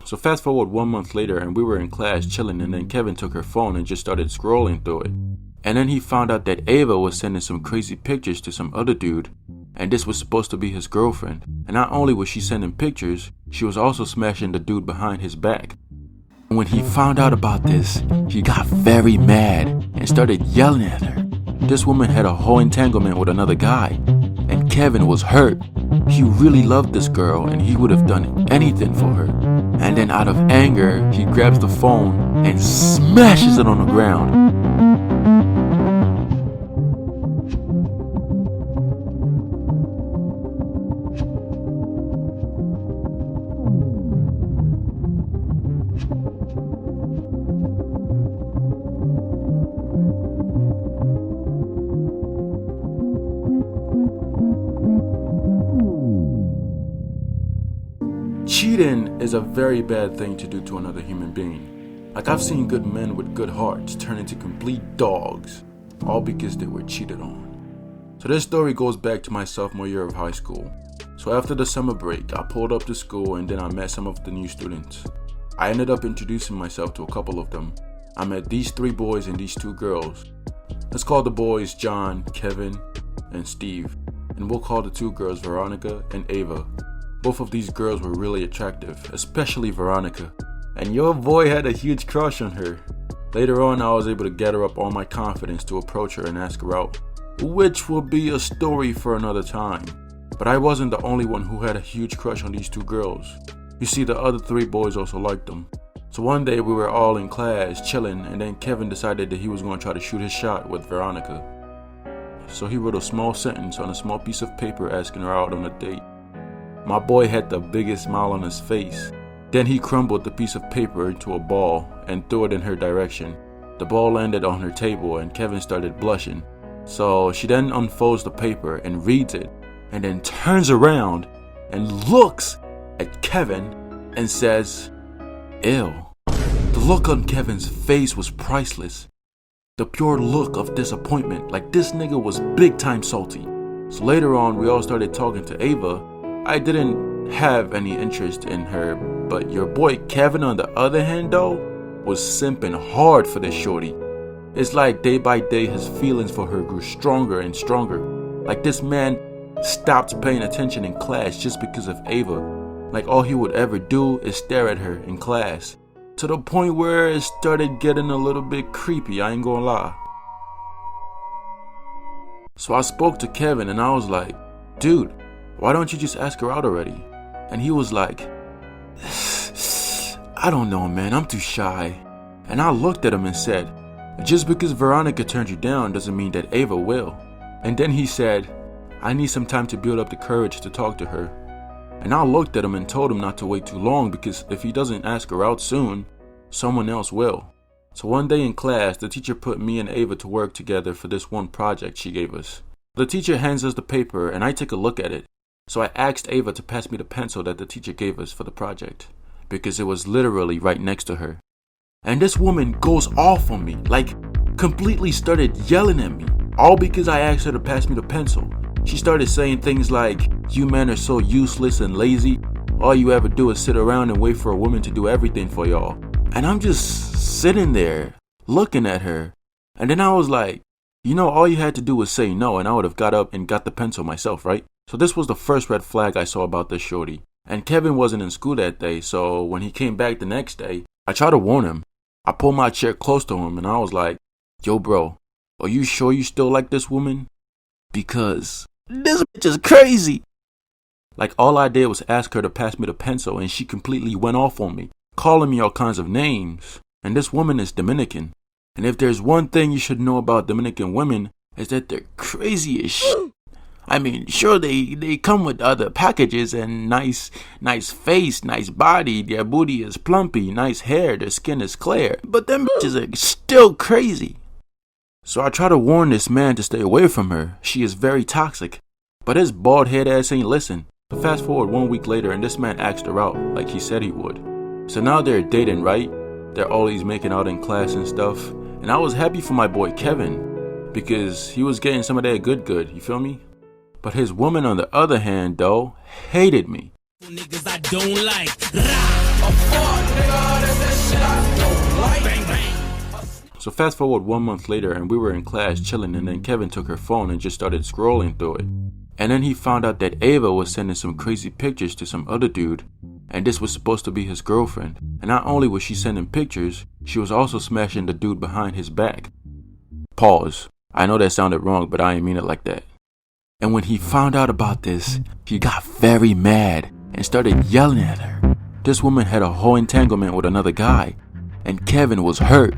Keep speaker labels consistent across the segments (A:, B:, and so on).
A: So fast forward 1 month later and we were in class chilling, and then Kevin took her phone and just started scrolling through it. And then he found out that Ava was sending some crazy pictures to some other dude, and this was supposed to be his girlfriend. And not only was she sending pictures, she was also smashing the dude behind his back. And when he found out about this, he got very mad and started yelling at her. This woman had a whole entanglement with another guy, and Kevin was hurt. He really loved this girl and he would have done anything for her. And then out of anger, he grabs the phone and smashes it on the ground. Cheating is a very bad thing to do to another human being. Like, I've seen good men with good hearts turn into complete dogs, all because they were cheated on. So this story goes back to my sophomore year of high school. So after the summer break, I pulled up to school and then I met some of the new students. I ended up introducing myself to a couple of them. I met these 3 boys and these 2 girls. Let's call the boys John, Kevin, and Steve. And we'll call the 2 girls Veronica and Ava. Both of these girls were really attractive, especially Veronica. And your boy had a huge crush on her. Later on, I was able to gather up all my confidence to approach her and ask her out, which will be a story for another time. But I wasn't the only one who had a huge crush on these 2 girls. You see, the other 3 boys also liked them. So one day we were all in class chilling, and then Kevin decided that he was going to try to shoot his shot with Veronica. So he wrote a small sentence on a small piece of paper asking her out on a date. My boy had the biggest smile on his face. Then he crumbled the piece of paper into a ball and threw it in her direction. The ball landed on her table and Kevin started blushing. So she then unfolds the paper and reads it, and then turns around and looks at Kevin and says, "Ew." The look on Kevin's face was priceless. The pure look of disappointment, like this nigga was big time salty. So later on, we all started talking to Ava. I didn't have any interest in her, but your boy Kevin on the other hand though, was simping hard for this shorty. It's like day by day his feelings for her grew stronger and stronger. Like this man stopped paying attention in class just because of Ava. Like all he would ever do is stare at her in class. To the point where it started getting a little bit creepy, I ain't gonna lie. So I spoke to Kevin and I was like, "Dude, why don't you just ask her out already?" And he was like, "I don't know, man, I'm too shy." And I looked at him and said, "Just because Veronica turned you down doesn't mean that Ava will." And then he said, "I need some time to build up the courage to talk to her." And I looked at him and told him not to wait too long, because if he doesn't ask her out soon, someone else will. So one day in class, the teacher put me and Ava to work together for this one project she gave us. The teacher hands us the paper and I take a look at it. So I asked Ava to pass me the pencil that the teacher gave us for the project, because it was literally right next to her. And this woman goes off on me, like completely started yelling at me, all because I asked her to pass me the pencil. She started saying things like, "You men are so useless and lazy. All you ever do is sit around and wait for a woman to do everything for y'all." And I'm just sitting there looking at her. And then I was like, all you had to do was say no and I would have got up and got the pencil myself, right? So this was the first red flag I saw about this shorty. And Kevin wasn't in school that day, so when he came back the next day, I tried to warn him. I pulled my chair close to him and I was like, "Yo bro, are you sure you still like this woman? Because this bitch is crazy." Like all I did was ask her to pass me the pencil and she completely went off on me, calling me all kinds of names. And this woman is Dominican. And if there's one thing you should know about Dominican women, is that they're crazy as shit. I mean, sure, they come with other packages and nice face, nice body, their booty is plumpy, nice hair, their skin is clear. But them bitches are still crazy. So I try to warn this man to stay away from her. She is very toxic. But his bald head ass ain't listen. So fast forward 1 week later and this man asked her out like he said he would. So now they're dating, right? They're always making out in class and stuff. And I was happy for my boy Kevin, because he was getting some of that good, you feel me? But his woman on the other hand though, hated me.
B: Niggas I don't like.
A: So fast forward 1 month later and we were in class chilling, and then Kevin took her phone and just started scrolling through it. And then he found out that Ava was sending some crazy pictures to some other dude, and this was supposed to be his girlfriend. And not only was she sending pictures, she was also smashing the dude behind his back. Pause. I know that sounded wrong, but I didn't mean it like that. And when he found out about this, he got very mad and started yelling at her. This woman had a whole entanglement with another guy, and Kevin was hurt.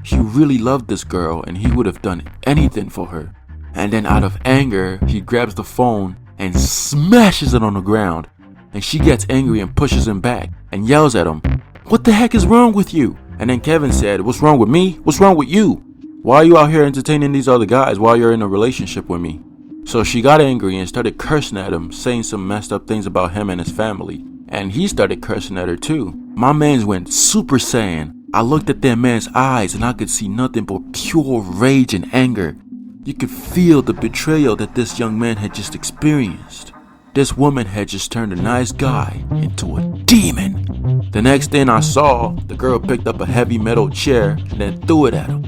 A: He really loved this girl and he would have done anything for her. And then out of anger, he grabs the phone and smashes it on the ground. And she gets angry and pushes him back and yells at him, "What the heck is wrong with you?" And then Kevin said, "What's wrong with me? What's wrong with you? Why are you out here entertaining these other guys while you're in a relationship with me?" So she got angry and started cursing at him, saying some messed up things about him and his family. And he started cursing at her too. My mans went Super Saiyan. I looked at that man's eyes and I could see nothing but pure rage and anger. You could feel the betrayal that this young man had just experienced. This woman had just turned a nice guy into a demon. The next thing I saw, the girl picked up a heavy metal chair and then threw it at him.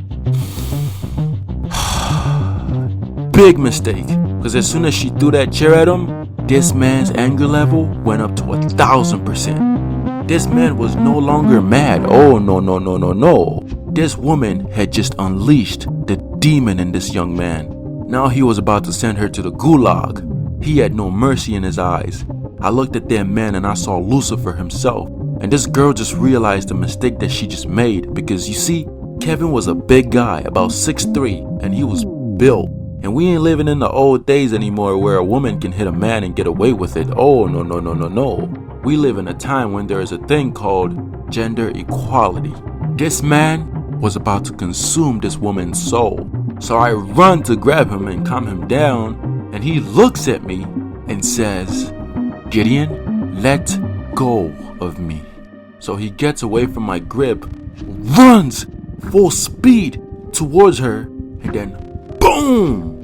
A: Big mistake, because as soon as she threw that chair at him, this man's anger level went up to 1,000%. This man was no longer mad. Oh, no. This woman had just unleashed the demon in this young man. Now he was about to send her to the gulag. He had no mercy in his eyes. I looked at that man and I saw Lucifer himself. And this girl just realized the mistake that she just made, because you see, Kevin was a big guy, about 6'3", and he was built. And we ain't living in the old days anymore where a woman can hit a man and get away with it. Oh, no. We live in a time when there is a thing called gender equality. This man was about to consume this woman's soul. So I run to grab him and calm him down, and he looks at me and says, "Gideon, let go of me." So he gets away from my grip, runs full speed towards her, and then boom!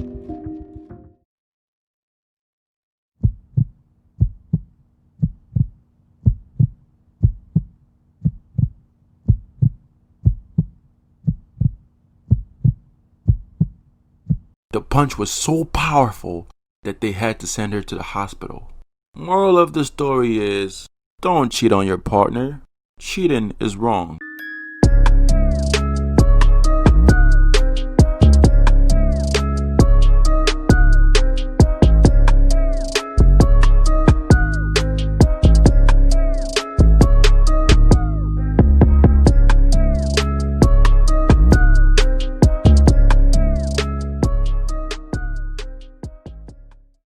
A: The punch was so powerful that they had to send her to the hospital. Moral of the story is, don't cheat on your partner. Cheating is wrong.